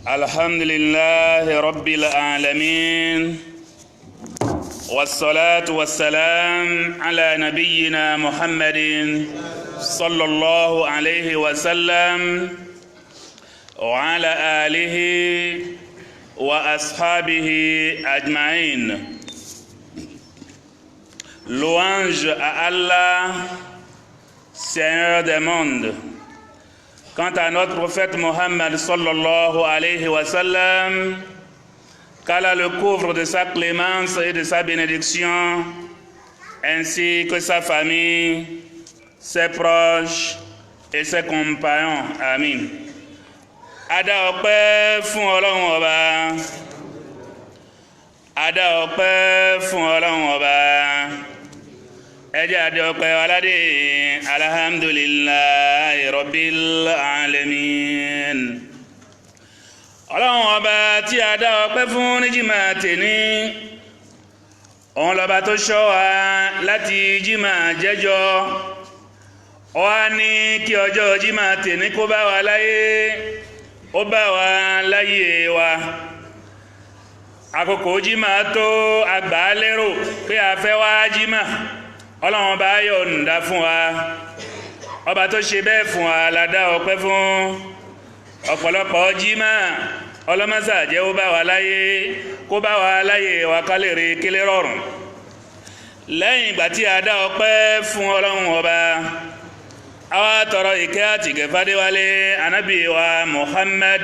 الحمد لله رب العالمين والصلاة والسلام على نبينا محمد صلى الله عليه وسلم وعلى آله وأصحابه أجمعين. Louange à Allah, Seigneur des mondes. Quant à notre prophète Mohammed sallallahu alayhi wa sallam, qu'Allah le couvre de sa clémence et de sa bénédiction, ainsi que sa famille, ses proches et ses compagnons. Amin. Ada ọpẹ́ fún Ọlọ́run Ọba. Ada ọpẹ́ fún Ọlọ́run Ọba. Ẹjẹ́ adé ọpẹ́ aládé alhamdulillahi rabbil alamin. Ọlọ́run Ọba tí a dá ọpẹ́ fún ní jímọ̀ tèní, òun lọ́ba tó ṣọ́ wa láti jímọ̀ jẹ́jọ́. Ó wá ní kí ọjọ́ jímọ̀ tèní kó bá wa láyé, ó bá wa láyé wa. Àkókò jímọ̀ tó àgbà lérò pé a fẹ́ wá jímọ̀. Ọlọ́run Ọba yọ̀ǹda fún wa, ọba tó ṣe bẹ́ẹ̀ fún wa la dá ọpẹ́ fún. Ọ̀pọ̀lọpọ̀ jímọ̀ ọlọ́mọ́sà jẹ́ ó bá wa láyé, kó bá wa láyé wa ká lè rí kílé rọrùn. Lẹ́yìn ìgbà tí a dá ọpẹ́ fún Ọlọ́run Ọba, àwa tọrọ ìkẹ́ àtìgẹ̀ fádéwálé ànábì wa Muhammad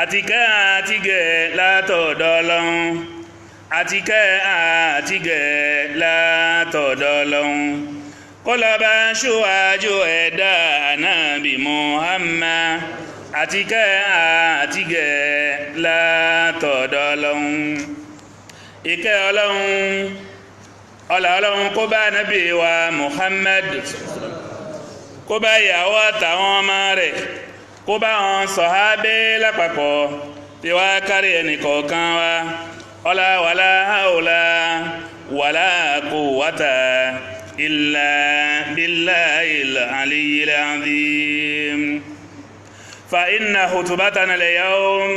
àtìkẹ́ àtìgẹ̀ látọ̀dọ̀ Ọlọ́run, àtìkẹ́ àtìgẹ̀ látọ̀dọ̀ Ọlọ́run, kó lọ bá ṣíwájú ẹ̀dá ànábì Muhammad, àtìkẹ́ àtìgẹ̀ látọ̀dọ̀ Ọlọ́run. Ìkẹ́ Ọlọ́run, ọlá Ọlọ́run kó bá ànábì wa Muhammad, kó bá ìyàwó àtàwọn ọmọ rẹ̀, kó bá wọn sọ̀hábé lápapọ̀, tí wá kárí ẹnìkọ̀ọ̀kan wa. Ọlá wàlá haúlá wàlá quwwata illa billahil aliyyil azim. Fa inna khutbatana al-yawm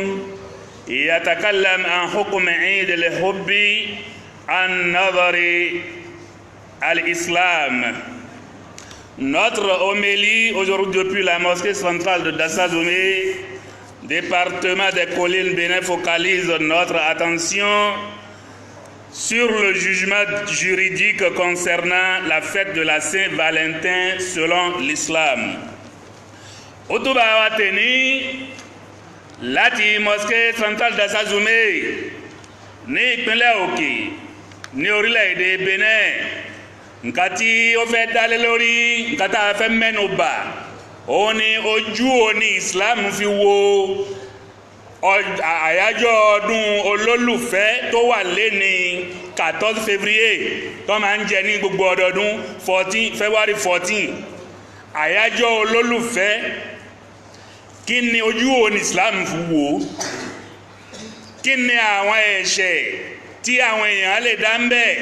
yatakallam an hukm Eid al-hubbi an nadhari al-islam. Notre homélie aujourd'hui depuis la mosquée centrale de Dassazoumé, département des collines Bénin, focalise notre attention sur le jugement juridique concernant la fête de la Saint-Valentin selon l'islam. Otuba wa teni láti mosquée centrale Dassazoumé ní ìpínlẹ̀ Òkè ní orílẹ̀-èdè Bénin. Nǹkan tí ó fẹ́ dálé lórí, nǹkan tá a fẹ́ mẹ́nu bà, òun ni ojú òní Islam fi wo àyájọ́ ọdún olólùfẹ́ tó wà lẹ́ni 14 février tó máa ń jẹ ní gbogbo ọdọọdún February 14 àyájọ́ olólùfẹ́. Kí ni ojú òní Islam fi wò? Kí ni àwọn ẹ̀ṣẹ̀ tí àwọn èèyàn lè dá ń bẹ̀?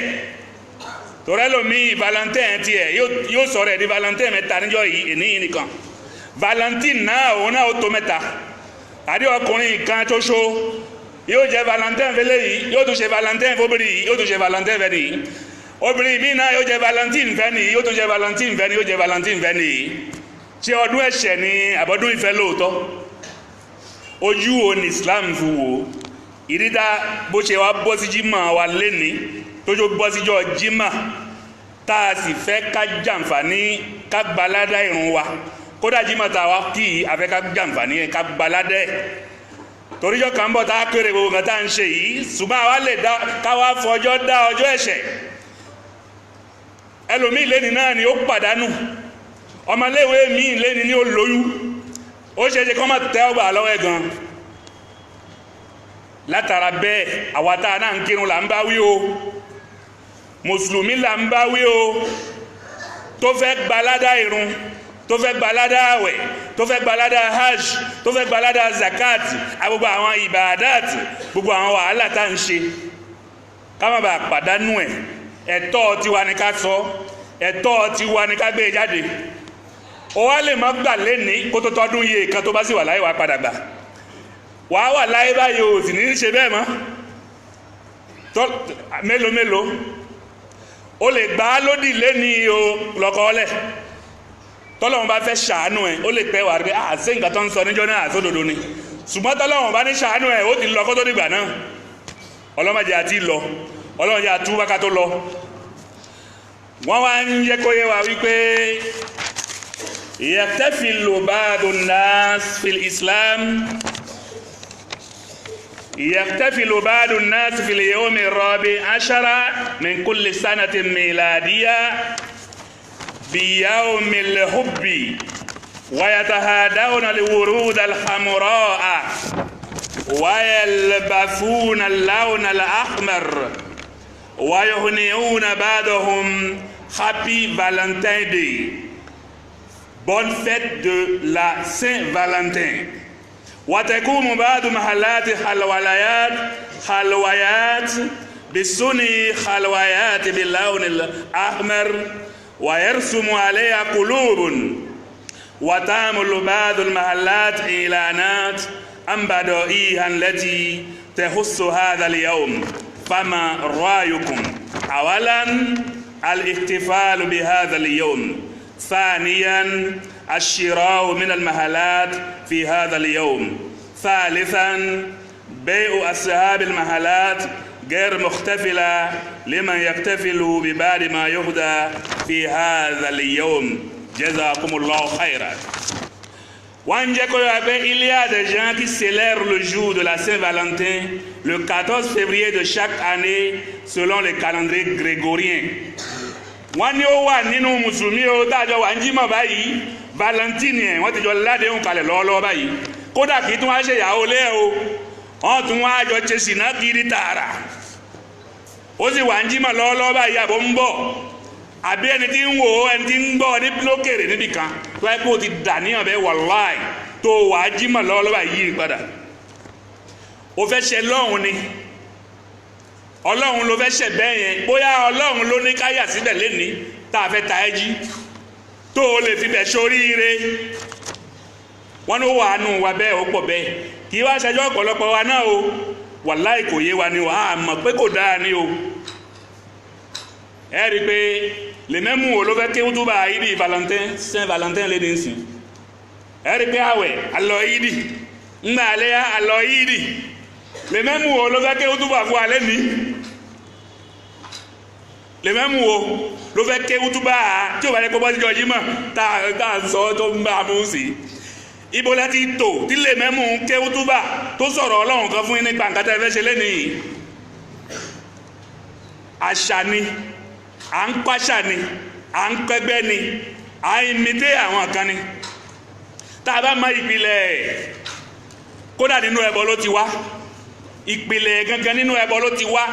Torẹ́lòmí Valentine tiẹ̀ yóò sọ̀rọ̀ ẹ̀ di Valentine mẹ́ta níjọ́ yìí nìkan. Valentine náà òun náà ó tó mẹ́ta. Àdé ọkùnrin kan tó ṣó yóò jẹ́ Valentine fẹ́lẹ́ yìí, yóò tún ṣe Valentine fóbìnrin yìí, yóò tún ṣe Valentine fẹ́ nìyí. Obìnrin míì náà yóò jẹ́ Valentine fẹ́ nìyí, yóò tún ṣe Valentine fẹ́ nìyí, yóò jẹ́ Valentine fẹ́ nìyí. Ṣé ọdún ẹ̀ṣẹ̀ ni àbọ̀dún ìfẹ́ lóòótọ́? Ojú òní Islam fi wò ìdídá bó ṣe wá bọ́ sí jímọ̀ wa léni tójó bọ́ síjọ́ jímọ̀ tá a sì fẹ́ ká jàǹfààní ká gbaládá ìrun wa kódà jímọ̀ tá a wá kí afẹ́ ká jàǹfààní ká gbaládá ẹ̀ toríjọ́ kan bọ̀ tá a kéré gbogbo nǹkan tá a ń ṣe yìí ṣùgbọ́n àwa lè dá káwá fọjọ́ dá ọjọ́ ẹ̀ṣẹ̀ ẹlòmíì léni náà ni ó pàdánù ọmọléèwé míì léni ní ó lóyún ó ṣe é ṣe kọ́ máa tẹ́ ọgbà lọ́wọ́ ẹ̀ gan látara bẹ́ẹ̀ àwa tá a náà ń kírun là ń bá wí o mùsùlùmí là ń bá wí o tó fẹ́ gbaládá ìrun tó fẹ́ gbaládá àwẹ̀ tó fẹ́ gbaládá hajj tó fẹ́ gbaládá zakat gbogbo àwọn ibadat gbogbo àwọn wàhálà tá ń ṣe ká má bàa pàdánù ẹ̀ ẹ̀tọ́ tiwa ni ká sọ ẹ̀tọ́ tiwa ni ká gbé jáde ó wá lè má gbà lẹ́ni kó tó tọ́dún yìí kan tó bá sì wà láyé wàá padà gbà wàá wà láyé báyìí o sì ní ṣe bẹ́ẹ̀ mọ́ mélòó o lè gbà á lódì lẹ́ni o lọ́kọ́ọ́lẹ̀ tọ́lọ́wọ́n bá fẹ́ ṣàánú ẹ̀ ó lè pẹ́ wà rí àṣẹ nǹkan tó ń sọ níjọ́ náà àsódòdó ni ṣùgbọ́n tọ́lọ́wọ́n bá ní ṣàánú ẹ̀ ó ti lọ kó tó dìgbà náà ọlọ́mọdé àti lọ ọlọ́mọdé àtúbákà tó lọ wọ́n wá ń yẹ kó yé wa wípé yaqtafilu ba'du an-nas fil Islam يحتفل بعض الناس في اليوم الرابع عشر من كل سنة ميلادية بيوم الحب ويتهادون الورود الحمراء ويلبسون اللون الأحمر ويهنئون بعضهم Happy Valentine Day, bonne fête de la Saint-Valentin. وتقوم بعض محلات حلويات بصنع حلويات باللون الأحمر ويرسم عليها قلوب وتعمل بعض المحلات إعلانات عن بدائعها التي تخص هذا اليوم. فما رأيكم؟ أولا الاحتفال بهذا اليوم، ثانيا الشراء من المحلات في هذا اليوم، ثالثا بيع أصحاب المحلات غير مختفلة لمن يحتفل ببعض ما يهدى في هذا اليوم. جزاكم الله خيرا. Il y a des gens qui célèbrent le jour de la Saint-Valentin le 14 février de chaque année selon le calendrier grégorien. Wọ́n ní ó wà nínú mùsùlùmí ó dájọ́ wà ń jímọ̀ báyìí Valentine yẹn wọ́n ti jọ ládéhùn kalẹ̀ lọ́wọ́lọ́wọ́ báyìí kódà kì í tún wá ṣe ìyàwó lé o wọ́n tún wá jọ ṣe sìnà kiri tààrà ó sì wà ń jímọ̀ lọ́wọ́lọ́wọ́ báyìí àbò ń bọ̀ àbí ẹni tí ń wò ó ẹni tí ń gbọ́ ní lókèrè níbì kan tó ẹ pé o ti dà níyàn bẹ́ẹ̀ wàláì tó wà á jímọ̀ lọ́wọ́lọ́wọ́ báyìí yí padà o fẹ́ ṣe lọ́hùn ni ọlọ́run ló fẹ́ ṣẹ̀ bẹ́ẹ̀ yẹn bóyá ọlọ́run ló ní káyà síbẹ̀ lẹ́ni tá a fẹ́ ta ẹ́ jí tó o lè fi bẹ̀ ṣoríire wọ́n ní ó wà nù wa bẹ́ẹ̀ ó pọ̀ bẹ́ẹ̀ kì í wá ṣẹjọ́ ọ̀pọ̀lọpọ̀ wa náà o wàláì kò yé wa ni o a mọ̀ pé kò dáa ni o ẹ rí i pé lèmẹ́mù wo ló fẹ́ ké wútúbà ìdí Valentin Saint-Valentin lé ní sìn ẹ rí i pé àwẹ̀ alọ́ ìdí ńgbà alẹ́ alọ́ ìdí lèmẹ́mù wo ló fẹ́ ké wútúbà fún alẹ́ ní lèmẹ́mù wo ló fẹ́ ké wútúbà tí o bá yẹ kó bọ́ sí jọjí mọ̀ tá a sọ tó ń bá a mú sí ibo la ti tò tí lèmẹ́mù ké wútúbà tó sọ̀rọ̀ ọlọ́run kan fún yín nípa nǹkan tẹ́ fẹ́ ṣe lẹ́nìí àṣà ni à ń pàṣà ni à ń kẹgbẹ́ ni à ń imité àwọn kan ni tá a bá mọ ìpìlẹ̀ kódà nínú ẹbọ ló ti wá ìpìlẹ̀ gangan nínú ẹbọ ló ti wá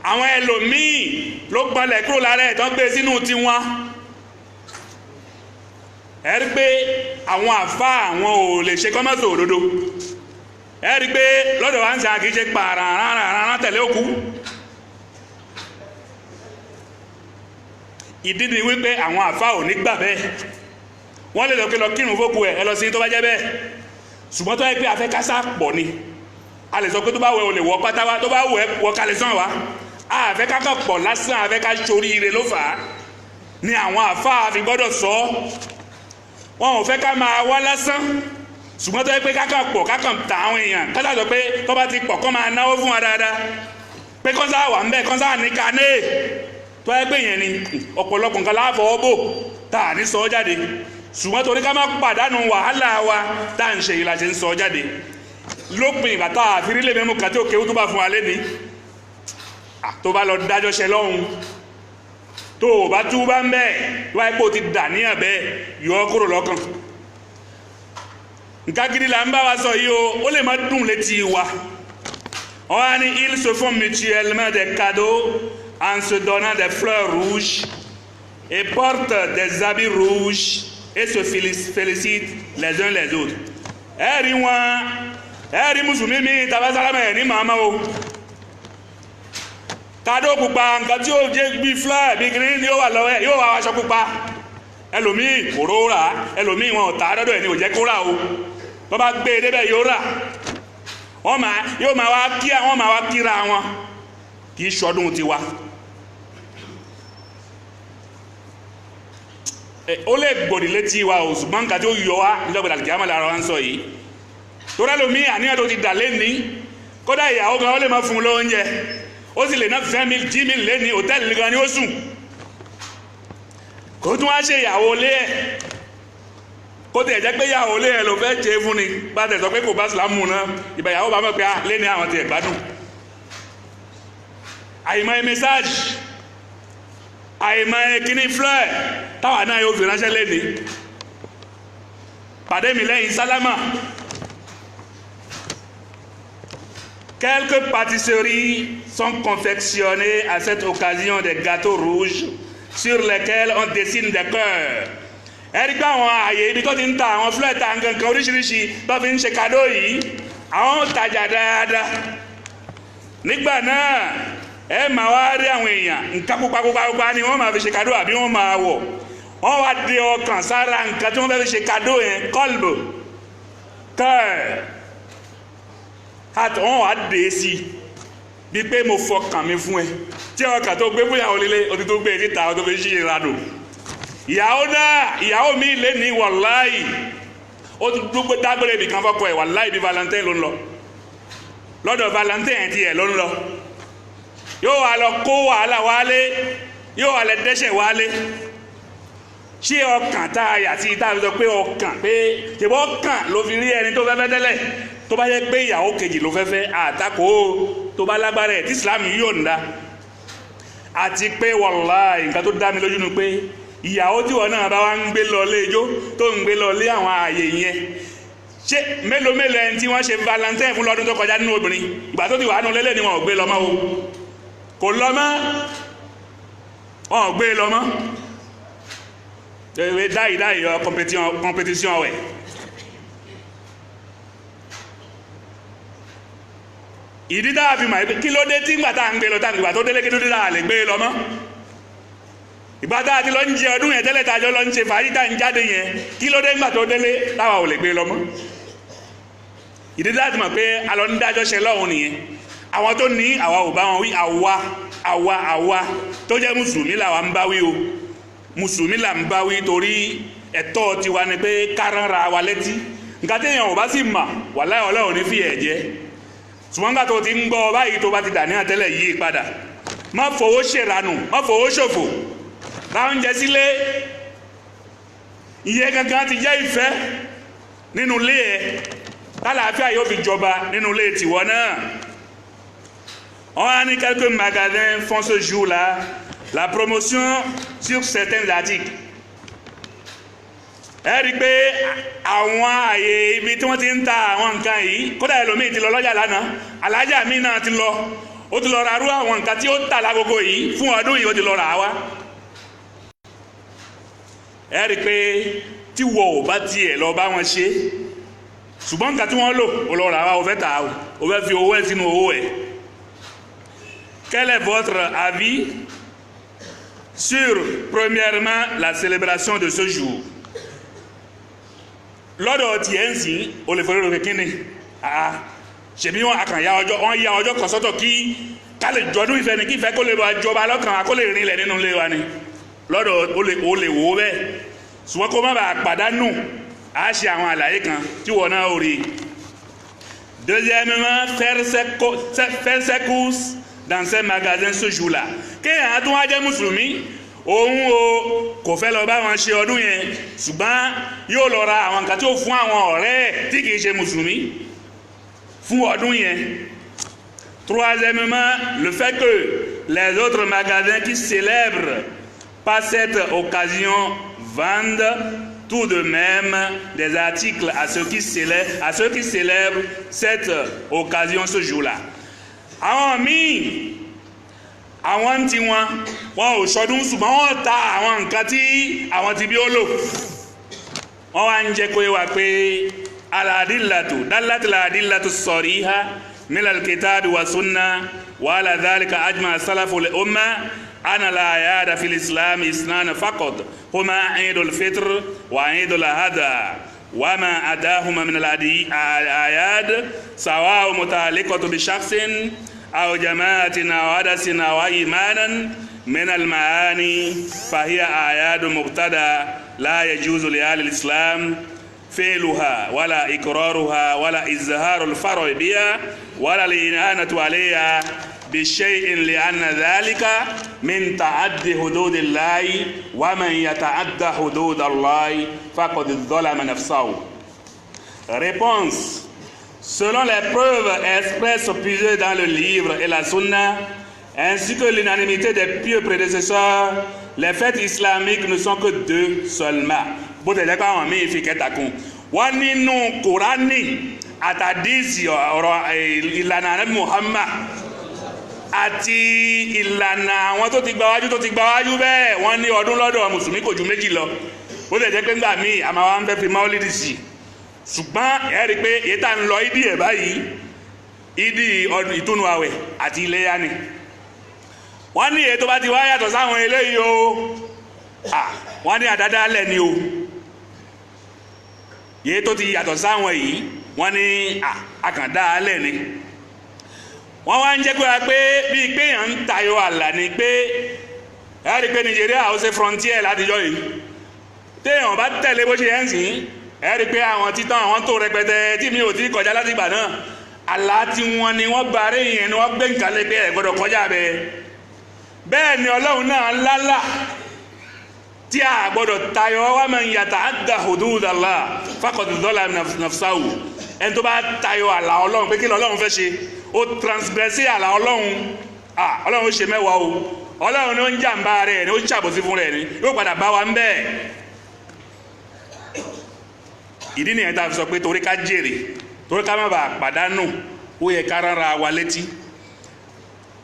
àwọn ẹlòmíì ló gbalẹ̀ kúrò lára ẹ̀ tán gbé sínú tiwọn ẹ rí pé àwọn àfa àwọn ò lè ṣe kọ́mọ́sì òdodo ẹ rí pé lọ́dọ̀ wa ń sàn kì í ṣe pààrà tẹ̀lé òkú ìdí ni wípé àwọn àfa ò ní gbà bẹ́ẹ̀ wọ́n lè lọ pé lọ kírun fókù ẹ̀ ẹ lọ sí tó bá jẹ́ bẹ́ẹ̀ ṣùgbọ́n tó yẹ pé afẹ́ kásá pọ̀ ni a lè sọ pé tó bá wẹ̀ o lè wọ pátá wa tó bá wẹ̀ wọ kalẹ̀ sàn wa àfẹ́ ká kọ̀ pọ̀ lásán àfẹ́ ká sórí ire ló fà á ni àwọn àfa fi gbọ́dọ̀ sọ wọn ò fẹ́ ká máa wá lásán ṣùgbọ́n tó yẹ pé kákan pọ̀ kákan ta àwọn èèyàn kásá sọ pé tó bá ti pọ̀ kọ́ máa náwó fún wa dáadáa pé kọ́nsá wà ń bẹ̀ kọ́nsá ní kané tó yẹ pé yẹn ni ọ̀pọ̀lọpọ̀ nǹkan láàfọwọ́ bò tá à ní sọ jáde ṣùgbọ́n torí ká má pàdánù wàhálà wa tá à ń ṣe ìlà ṣe ń sọ jáde lópin ìgbà tá a fi rí lè mẹ́mú kàtí òkè tó bá fún wa lẹ́ni tó bá lọ dájọ́ ṣe lọ́hùn tó o bá tú bá ń bẹ́ẹ̀ wáyé pé o ti dà níyàn bẹ́ẹ̀ yọ ọ́ kúrò lọ́kàn nǹkan gidi là ń bá wa sọ yìí o ó lè má dùn létí wa on a dit ils se font mutuellement des cadeaux en se donnant des fleurs rouges et portent des habits rouges et se félicitent les uns les autres ẹ̀rí wọn ẹ̀rí mùsùlùmí mi tàbá sálámà ẹ̀ ní màmá o kádó pupa nǹkan tí ó jẹ́ bí fleur bí green ni ó wà lọ́wọ́ ẹ̀ yóò wá aṣọ pupa ẹlòmíì kò ró rà ẹlòmíì wọn ò tà dọ́dọ̀ ẹ̀ ní ò jẹ́ kó rà o tó bá gbé e débẹ̀ yóò rà yóò máa wá kí àwọn máa wá kíra wọn kì í ṣọdún tiwa ó lè gbòdì létí wa ò ṣùgbọ́n nǹkan tí ó yọ wá níjọba ìdàgbé àmọ́ lára wa ń sọ yìí tó rẹ́ lómi àníyàn tó ti dà lẹ́ni kódà ìyàwó gan ó lè má fún un lóúnjẹ ó sì lè ná 10,000 lẹ́ni hòtẹ́ẹ̀lì gan ni ó sùn kó tún wá ṣe ìyàwó lé ẹ̀ kó tẹ̀ jẹ́ pé ìyàwó lé ẹ̀ ló fẹ́ ṣe fún ni bá tẹ̀ sọ pé kò bá sìlámù náà ìbá ìyàwó bá mọ̀ pé lẹ́ni àwọn ti ẹ̀ gbádùn àìmọ̀ mẹ́sáàjì àìmọ̀ kíní fleur táwa náà yóò fi ránṣẹ́ lẹ́ni pàdé mi lẹ́yìn sálámà quelques pâtisseries sont confectionnées à cette occasion des gâteaux rouges sur lesquels on dessine des cœurs ẹ̀rí pé àwọn àyè ibi tó ti ń ta àwọn fleur ta nǹkan oríṣiríṣi tó fi ń ṣe kádó yìí àwọn tajà dáadáa nígbà náà ẹ máa wá rí àwọn èèyàn nǹkan pupa ni wọ́n máa fi ṣe kádó àbí wọ́n máa wọ̀ wọ́n wá de ọkàn sára nǹkan tí wọ́n fẹ́ fi ṣe kádó yẹn kọ́lbù kẹ́ẹ̀ wọ́n wá dé sí bí pé mo fọkàn mi fún ẹ tí ọkàn tó gbé fúnyàwó lílé o ti tó gbé níta o tó fi ṣí ìranù ìyàwó náà ìyàwó mi lé ní wàláì ó ti dúpẹ́ dágbére ibì kan fọ́kọ ẹ̀ wàláì bí valentine ló ń lọ lọ́dọ̀ valentine ti ẹ̀ ló ń lọ yóò wá lọ kó wàhálà wálé yóò wá lọ dẹ́ṣẹ̀ wálé ṣé ọkàn tá a yà sí tá a fi sọ pé ọkàn pé ṣèbọ̀ ọkàn ló fi rí ẹni tó fẹ́fẹ́ tẹ́lẹ̀ tó bá yẹ pé ìyàwó kejì ló fẹ́fẹ́ àtakò tó bá lágbára ẹ̀ tí Islam yóò ń da àti pé wàláì nǹkan tó dá mi lójú ni pé ìyàwó tí wọn náà bá wá ń gbé lọ lé ijó tó ń gbé lọ lé àwọn ààyè yẹn ṣé mélòó ẹni tí wọ́n ṣe valentine fún lọ́dún tó kọjá nínú obìnrin ìgbà tó ti wà nù lélẹ̀ ni wọn ò gbé lọ mọ́ o kò lọ mọ́ wọn ò gbé lọ mọ́ ewé dáì competition wẹ̀ ìdí tá a fi mọ̀ kí ló dé tí ìgbà tá à ń gbé lọ tá ìgbà tó délé kí ló dé tá a lè gbé lọ mọ́ ìgbà tá a ti lọ ń jẹ ọdún yẹn tẹ́lẹ̀ tá a jọ lọ ń ṣe fàájì tá a ń jáde yẹn kí ló dé ìgbà tó délé táwa ò lè gbé lọ mọ́ ìdí tá a ti mọ̀ pé a lọ ń dájọ́ ṣe lọ́hùn nìyẹn àwọn tó ní àwa ò bá wọn wí àwa tó jẹ́ mùsùlùmí làwa ń bá wí o mùsùlùmí là ń bá wí torí ẹ̀tọ́ tiwa ni pé kárànra wa létí nǹkan téèyàn ò bá sì mà wàláhì Ọlọ́run ní fi ẹ̀ jẹ́ ṣùgbọ́n nígbà tó ti ń gbọ́ báyìí tó bá ti dà ní àtẹ́lẹ̀ yìí padà má fowó ṣèrànù má fowó ṣòfò láwọn oúnjẹ sílé ìyẹn gangan ti jẹ́ ìfẹ́ nínú ilé ẹ̀ kálàáfíà yóò fi jọba nínú ilé tiwọn náà. On a dit quelques magasins font ce jour-là la promotion sur certains articles. ẹ rí i pé àwọn àyè ibi tí wọ́n ti ń ta àwọn nǹkan yìí kódà ẹlòmíì ti lọ lọ́jà lánàá alájà míì náà ti lọ ó ti lọ ra irú àwọn nǹkan tí ó tà lágogo yìí fún ọdún yìí ó ti lọ rà á wá. ẹ rí i pé tí wọ́n ò bá tiẹ̀ lọ bá wọn ṣe ṣùgbọ́n nǹkan tí wọ́n lò ó lọ rà á wá ó fẹ́ tà á ó fẹ́ fi owó ẹ̀ sínú owó ẹ̀. Quel est votre avis sur, premièrement, la célébration de ce jour? Lọ́dọ̀ tí ẹ̀ ń sìn o lè fọwọ́ rẹ̀ kíni ṣèbí wọn àkànyà ọjọ́ wọn ya ọjọ́ kan sọ́tọ̀ kí ká lè jọdún ìfẹ́ ni kí ìfẹ́ kó lè bá jọba lọ́kàn wa kó lè rinlẹ̀ nínú ilé wa ni lọ́dọ̀ o lè wò ó bẹ́ẹ̀ ṣùgbọ́n kó má bàa pàdánù á ṣe àwọn àlàyé kan tí wọn náà ò rí. Deuxièmement, faire ses courses dans ces magasins ce jour-là. Kéèyàn tún wá jẹ́ mùsùlùmí òun o kò fẹ́ lọ bá wọn ṣe ọdún yẹn ṣùgbọ́n yóò lọ ra àwọn nǹkan tí ó fún àwọn ọ̀rẹ́ ẹ̀ tí kìí ṣe mùsùlùmí fún ọdún yẹn. Troisièmement, le fait que les autres magasins qui célèbrent pas cette occasion vendent tout de même des articles à ceux qui célèbrent cette occasion ce jour-là. Àwọn míì àwọn tí wọn ò ṣọdún ṣùgbọ́n wọ́n ta àwọn nǹkan tí àwọn ti bí ó lò wọ́n wá ń jẹ́ kó wá pé al-adillatu dallat al-adillatu as-sariha min al-kitabi wa sunnah wa ala dhalika ajma salafu al-umma ana al-ayada fi al-islam isnan faqat huma eid al-fitr wa eid al-adha wa ma adahuma min al-ayad sawa muta'alliqatu bi shakhsin أو جماعة أو عدس أو إيمانا من المعاني فهي أعياد مبتدأ لا يجوز لأهل الإسلام فعلها ولا إقرارها ولا إظهار الفرح بها ولا الإعانة عليها بشيء لأن ذلك من تعدي حدود الله ومن يتعدى حدود الله فقد ظلم نفسه. Réponse. Selon les preuves expresses puisées dans le livre et la sunna, ainsi que l'unanimité des pieux prédécesseurs, les fêtes islamiques ne sont que deux seulement. Bó tẹ̀lé pé àwọn míì fi kẹta kún. Wọ́n nínú Kùránì àtàdísì ọ̀rọ̀ ìlànà Ànábì Muhammad àti ìlànà àwọn tó ti gbáwájú bẹ́ẹ̀ wọ́n ní ọdún lọ́dọ̀ mùsùlùmí kò ju méjì lọ. Bó tẹ̀lé pé ńgbà míì àmọ́ wa ń fẹ́ fi Maulidi sí ṣùgbọ́n ẹ rí i pé èyí tá ń lọ ìdí ẹ̀ báyìí ìdí ọdún ìtúnu àwẹ̀ àti iléyá ni wọ́n ní èyí tó bá ti wá yàtọ̀ sáwọn eléyìí o wọ́n ní àdádálẹ̀ ni o èyí tó ti yàtọ̀ sáwọn yìí wọ́n ní àkàndálẹ̀ ni wọ́n wá ń jẹ́ pé bíi pé èèyàn ń tayọ àlà ni pé ẹ rí i pé Nàìjíríà ó ṣe frontier látijọ́ yìí téèyàn bá tẹ̀lé bó ṣe yẹn sìn ẹ rí i pé àwọn títàn àwọn tó rẹpẹtẹ tí mi ò ti kọjá láti ìgbà náà àlá tí wọn ni wọ́n bá rí yẹn ni wọ́n gbé nǹkan lé pé ẹ gbọ́dọ̀ kọjá bẹ́ẹ̀ ni Ọlọ́run náà lálà tí a gbọ́dọ̀ tayọ wa man yata'adda hududallah faqad zalama nafsahu ẹni tó bá tayọ àlà Ọlọ́run pé kí ni Ọlọ́run fẹ́ ṣe ó transgressé àlà Ọlọ́run Ọlọ́run ó ṣe mẹ́wàá o Ọlọ́run ló ń jàǹbá rẹ̀ ni ó ṣàbòsí fún rẹ̀ ni yóò padà bá wa ń bẹ́ẹ̀. Ìdí nìyẹn tá a fi sọ pé torí ká jèrè torí ká má bàa pàdánù ó yẹ ká rárá wa létí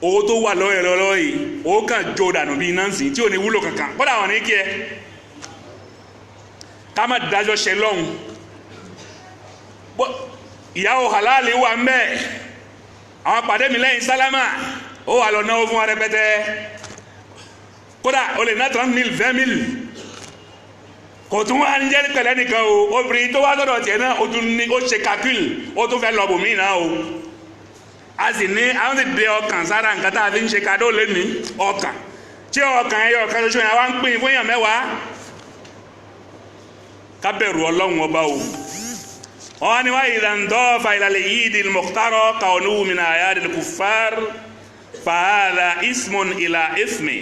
owó tó wà lọ́wọ́ yìí ó kàn jó dànù bíi nánsì tí ò ní wúlò kankan kódà wọn ní kí ẹ ká má dájọ́ ṣe lọ́hùn ìyàwó halali wà ń bẹ àwọn pàdé mi lẹ́yìn sálámà ó wà lọ náwó fún wa rẹpẹtẹ kódà ó lè ná 30,000 20,000 kò tún wá ń jẹ́ pẹ̀lẹ́ nìkan o obìnrin tó wá lọ́dọ̀ tiẹ̀ náà ó tún ní ó ṣe calcul ó tún fẹ́ lọ bòmí náà o a sì ní àwọn ti dé ọkàn sára nǹkan tá a fi ń ṣe kadó lé ní ọkàn tí ọkàn ẹyọ ọkàn ṣoṣo yẹn wá ń pín fún èèyàn mẹ́wàá ká bẹ̀rù Ọlọ́run ọba o wọn ni wá ìdàndọ́ fàìlàlẹ̀ yìí di mọ̀kútàrọ̀ kàwọnú min àyàdì kùfàr fàhálà ismun ìlà ismi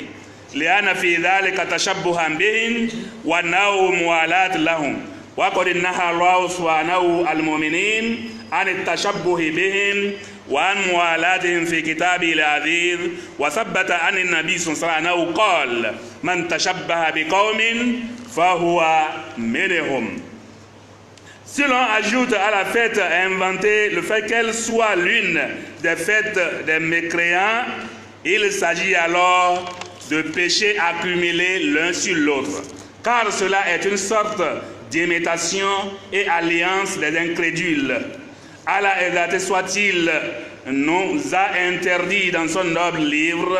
لأن في ذلك تشبها بهم وأنه موالاة لهم وقد نهى الله سبحانه المؤمنين عن التشبه بهم وعن موالاتهم في كتابه العزيز وثبت عن النبي صلى الله عليه وسلم قال من تشبه بقوم فهو منهم. Si l'on ajoute à la fête inventée le fait qu'elle soit l'une des fêtes des mécréants, il s'agit alors de péchés accumulés l'un sur l'autre, car cela est une sorte d'imitation et alliance des incrédules. Allah exalté soit-il nous a interdit dans son noble livre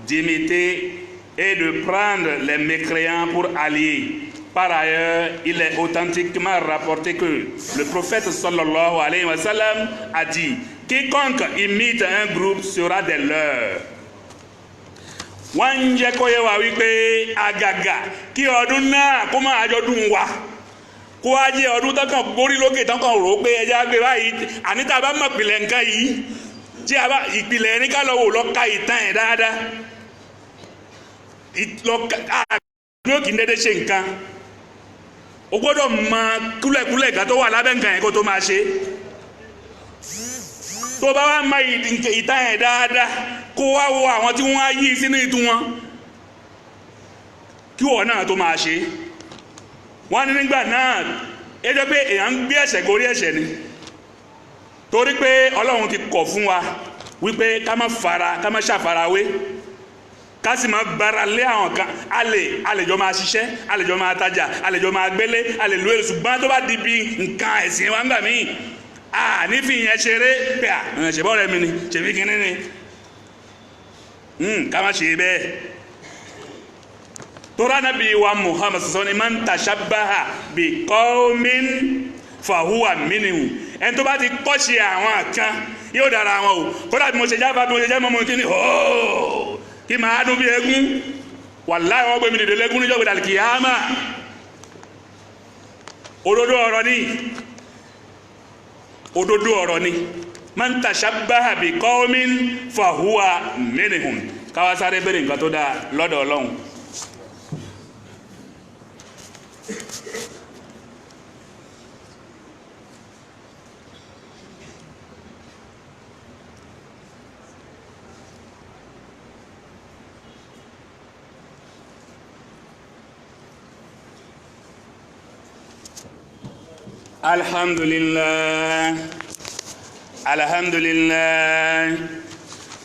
d'imiter et de prendre les mécréants pour alliés. Par ailleurs, il est authentiquement rapporté que le prophète sallallahu alayhi wa sallam a dit: quiconque imite un groupe sera des leurs. Wọ́n ń jẹ́ kó yé wa wípé àgàgà kí ọdún náà kó máa jọdún wa kó wá jẹ́ ọdún tó kàn borí lókè tó kàn rò pé ẹja gbé báyìí àníta bá mọ̀ ìpìlẹ̀ nǹkan yìí tí a bá ìpìlẹ̀ ní ká lọ wò lọ ka ìtàn ẹ̀ dáadáa àgbẹ̀ kì í dédé ṣe nǹkan o gbọ́dọ̀ mọ kúlẹ̀kúlẹ̀ kan tó wà lábẹ́ nǹkan yẹn kó tó máa ṣe tó bá wá mọ ìtàn ẹ̀ dáadáa kó wá wo àwọn tí wọ́n á yí sínú ìtú wọn kí wọ́n náà tó máa ṣe wọ́n ní nígbà náà ẹjọ́ pé èèyàn ń gbé ẹ̀ṣẹ̀ gorí ẹ̀ṣẹ̀ ni torí pé Ọlọ́run ti kọ̀ fún wa wípé ká má ṣàfarawé ká sì má gbára lé àwọn kan a lè jọ máa ṣiṣẹ́ a lè jọ máa tajà a lè jọ máa gbélé a lè lo èrè ṣùgbọ́n tó bá di bí nǹkan ẹ̀sìn wa ń gbà míì nífi yẹn ṣeré pé ṣèbọ́ rẹ̀ mi ni ṣèbí kínní ni ká má ṣe bẹ́ẹ̀ tora nabi wa Muhammad sọni man tashabbaha bi qaumin fahuwa minhum ẹni tó bá ti kọ́ṣe àwọn kan yóò dára àwọn o kódà bí mo ṣe jáfa bí mo ṣe jẹ́ mọ́mọ́ kí ni ooo kí máa dún bí eégún wàláhì wọ́n gbé mi dìde lẹ́gún níjọ́ gbẹ̀dàlì kìyàmá òdodo ọ̀rọ̀ ni man tashabbaha bi qaumin fahuwa minhum káwá sáré bẹ̀rẹ̀ nǹkan tó dáa lọ́dọ̀ Ọlọ́run.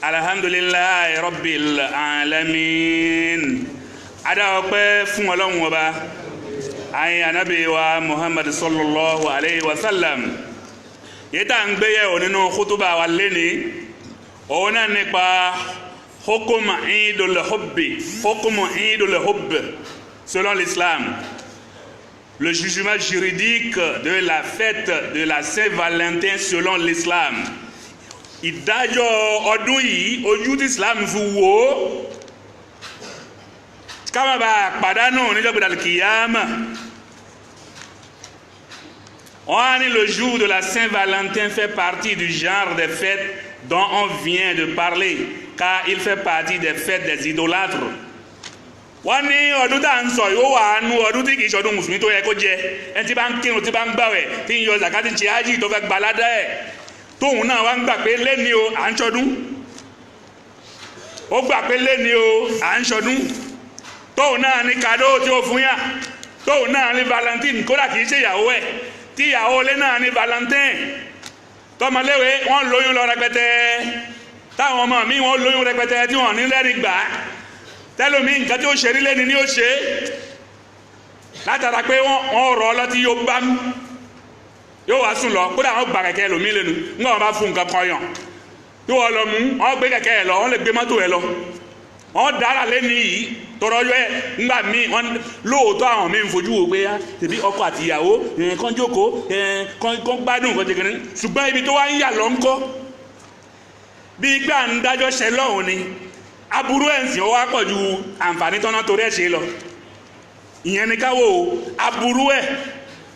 alhamdulillah rabbil alamin ada ọpẹ́ fún Ọlọ́run Ọba ayin Ànábì wa Muhammad sallallahu alayhi wa sallam yeta ń gbé yẹ̀wò nínú khutuba wa leni òun náà nípa hukumu idul hubb selon l'islam. Le jugement juridique de la fête de la Saint-Valentin selon l'islam. Ìdájọ́ ọdún yìí ojú tí Islam fi wò ó ká má bàa pàdánù níjọ́ gbẹ̀dàlì kìyàmà. On a dit le jour de la Saint-Valentin fait partie du genre de fêtes dont on vient de parler, car il fait partie des fêtes des idolâtres. Wọ́n ní ọdún tá à ń sọ yóò wà nú ọdún tí kì í ṣọdún mùsùlùmí tó yẹ kó jẹ ẹni tí bá ń kírun tí bá ń gbàwẹ̀ tí ń yọ zakati ń ṣe ájì tó fẹ́ gbaládá ẹ̀ tóun náà wá ń gbà pé lẹ́ni o à ń ṣọdún ó gbà pé lẹ́ni o à ń ṣọdún tóun náà ní kàdó tí ó fún yà tóun náà ní valentine kódà kì í ṣe ìyàwó ẹ̀ tí ìyàwó ilé náà ní valentine tọmọléwé wọ́n lóyún lọ rẹpẹtẹ táwọn ọmọ mi wọ́n lóyún rẹpẹtẹ tí wọ́n ní lẹ́rìí gbà tẹ́lómi nǹkan tí ó ṣe rí lẹ́ni ní ó ṣe látara pé wọ́n rọ̀ ọlọ́tí yóò bá mú yóò wá sùn lọ kódà wọ́n gba kẹ̀kẹ́ lómi lẹ́nu nígbà wọ́n bá fún nǹkan kan yàn tí wọ́n lọ mú wọ́n gbé kẹ̀kẹ́ ẹ̀ lọ wọ́n lè gbé mọ́tò ẹ̀ lọ wọ́n dára lẹ́ni yìí tọrọ yọ ẹ̀ ńgbà míì wọ́n lóòótọ́ àwọn míì ń fojú wò pé tèmi ọkọ àti ìyàwó kan jókòó kan gbádùn kan jẹgẹrẹ ṣùgbọ́n ibi tó wá ń yà lọ ńkọ́ bí gbà ń dájọ́ ṣẹ lọ́hùn ni aburú ẹ̀sìn ó wá pọ̀ ju àǹfààní tọ́nà torí ẹ̀ ṣe lọ ìyẹn ni káwọ́ aburú ẹ̀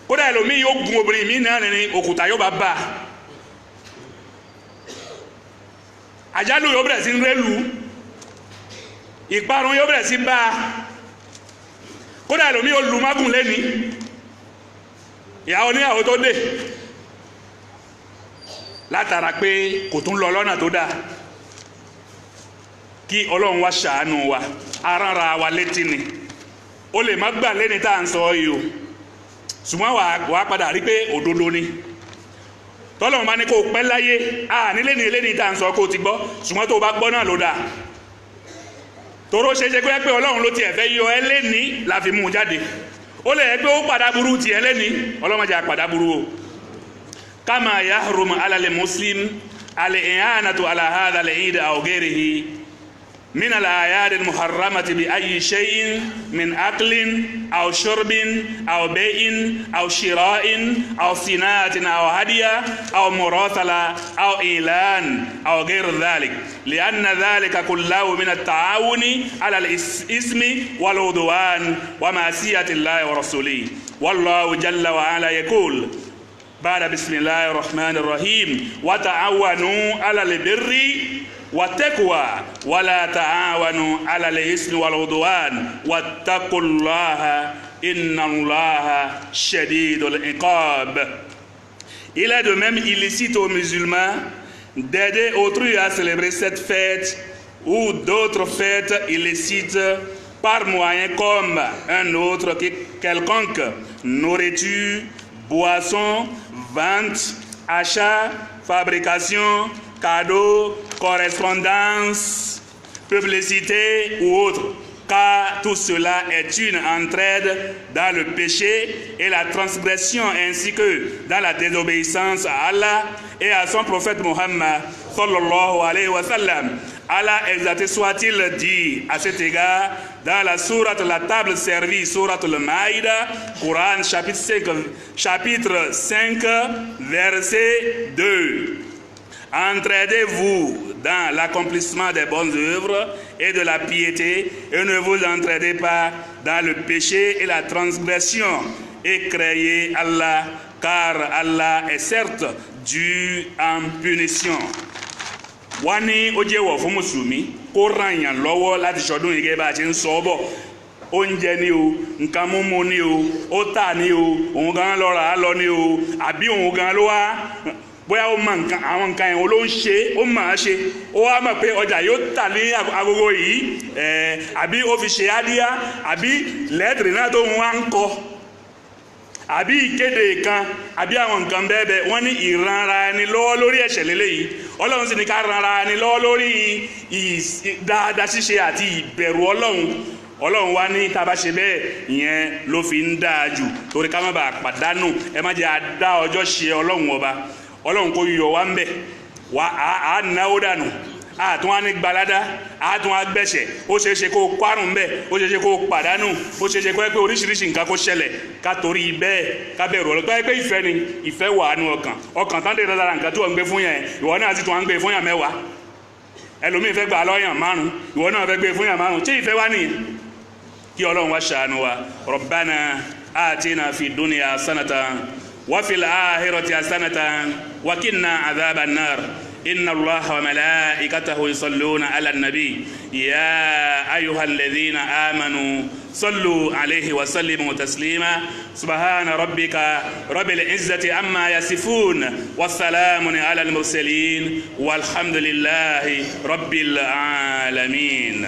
kódà ẹlòmíì yóò gun obìnrin mi náà ní òkúta yóò bá bá àjálù yóò bẹ̀rẹ̀ sí ń rẹ́lu ìparun yóò bẹ̀rẹ̀ sí bá kódà ẹlòmíì yóò lu mágùn lẹ́ni ìyàwó níyàwó tó dé látara pé kò tún lọ lọ́nà tó dáa kí ọlọ́run wá ṣàánú wa arára wa létí ni ó lè má gbà lẹ́ni tá à ń sọ yìí o ṣùgbọ́n wàá padà rí pé òdodo ni tọ́lọ́run bá ní kó pẹ́ láyé nílé ní eléni tá à ń sọ kó ti gbọ́ ṣùgbọ́n tó bá gbọ́ náà ló dáa toró ṣeéṣe pé ọlọ́run ló tiẹ̀ fẹ́ yọ ẹ́ lẹ́ni la fi mú un jáde ó lè yẹ pé ó padà burú tiẹ̀ lẹ́ni ọlọ́run jẹ́ àpàdà burú o kama yahrum ala al-muslim al-i'anatu ala hadha al-eid aw ghayrihi من الآيات المحرمة بأي شيء من أكل أو شرب أو بيع أو شراء أو صناعة أو هدية أو مراسلة أو إعلان أو غير ذلك لأن ذلك كله من التعاون على الإثم والعدوان ومعصية الله ورسوله والله جل وعلا يقول بعد بسم الله الرحمن الرحيم وتعاونوا على البر والتقوى ولا تعاونوا على الإثم والعدوان واتقوا الله إن الله شديد العقاب. Il est de même illicite aux musulmans d'aider autrui à célébrer cette fête ou d'autres fêtes illicites par moyen comme un autre quelconque nourriture, boisson, vente, achat, fabrication, cadeau, correspondance, publicité ou autre, car tout cela est une entraide dans le péché et la transgression ainsi que dans la désobéissance à Allah et à son prophète Muhammad sallallahu alayhi wa sallam. Allah exalté soit-il dit à cet égard dans la sourate la table servie, sourate al-Maïda, Coran chapitre 5 verset 2. Entraidez-vous dans l'accomplissement des bonnes œuvres et de la piété et ne vous entraidez pas dans le péché et la transgression et créez Allah car Allah est certes dû en punition. Wọ́n ní ó jẹ́ wọ̀ fún mùsùlùmí kó ràn yàn lọ́wọ́ láti ṣọdún yìí gẹ́gẹ́ bá a ṣe ń sọ bọ̀ oúnjẹ ni o nǹkan mímu ni o ó tà ni o òun gan lọ rà á lọ ni o àbí òun gan ló wá bóyá ó mọ nǹkan àwọn nǹkan yẹn ló ń ṣe ó mọ̀ ọ́ ṣe ó wá mọ̀ pé ọjà yóò tà ní agogo yìí àbí ó fi ṣe ádíyá àbí lẹ́tìrì náà tó ń wá ń kọ àbí ìkéde kan àbí àwọn nǹkan bẹ́ẹ̀ bẹ́ẹ̀ wọ́n ní ìranra ẹni lọ́wọ́ lórí ẹ̀ṣẹ̀ lélẹ́yìí ọlọ́run sì ní ká ranra ẹni lọ́wọ́ lórí dáadáa ṣíṣe àti ìbẹ̀rù ọlọ́run wá ní tá a bá ṣe bẹ́ẹ̀ ìyẹn ló fi ń dáa jù torí ká má bàa pàdánù ẹ má jẹ́ àdá ọjọ́ ṣe ọlọ́run ọba ọlọ́run kò yọ wá ń bẹ̀ wá à náwó dànù àtún wá ní gbalada àtún wá gbẹ̀ṣẹ̀ ó ṣeé ṣe kó kwárùn bẹ́ẹ̀ ó ṣeé ṣe kó pàdánù ó ṣeé ṣe kó pé oríṣiríṣi nǹkan kó ṣẹlẹ̀ ká torí bẹ́ẹ̀ ká bẹ̀rù ọlọ́pàá pé ìfẹ́ ni ìfẹ́ wà nù ọkàn tán dé dára nǹkan tí wọ́n ń gbé fún yẹn ìwọ náà sì tún wá ń gbé fún yàn mẹ́wàá ẹlòmíì fẹ́ gbà lọ́yàn márùn ìwọ náà fẹ́ gbé fún yàn márùn tí ìfẹ́ wá nìyẹn kí ọlọ́run wá ṣàánú wa Rabbana atina fid dunya hasanatan wa fil akhirati hasanatan wa qina adhaban nar. إن الله وملائكته يصلون على النبي يا أيها الذين آمنوا صلوا عليه وسلموا تسليما سبحان ربك رب العزة عما يصفون والسلام على المرسلين والحمد لله رب العالمين.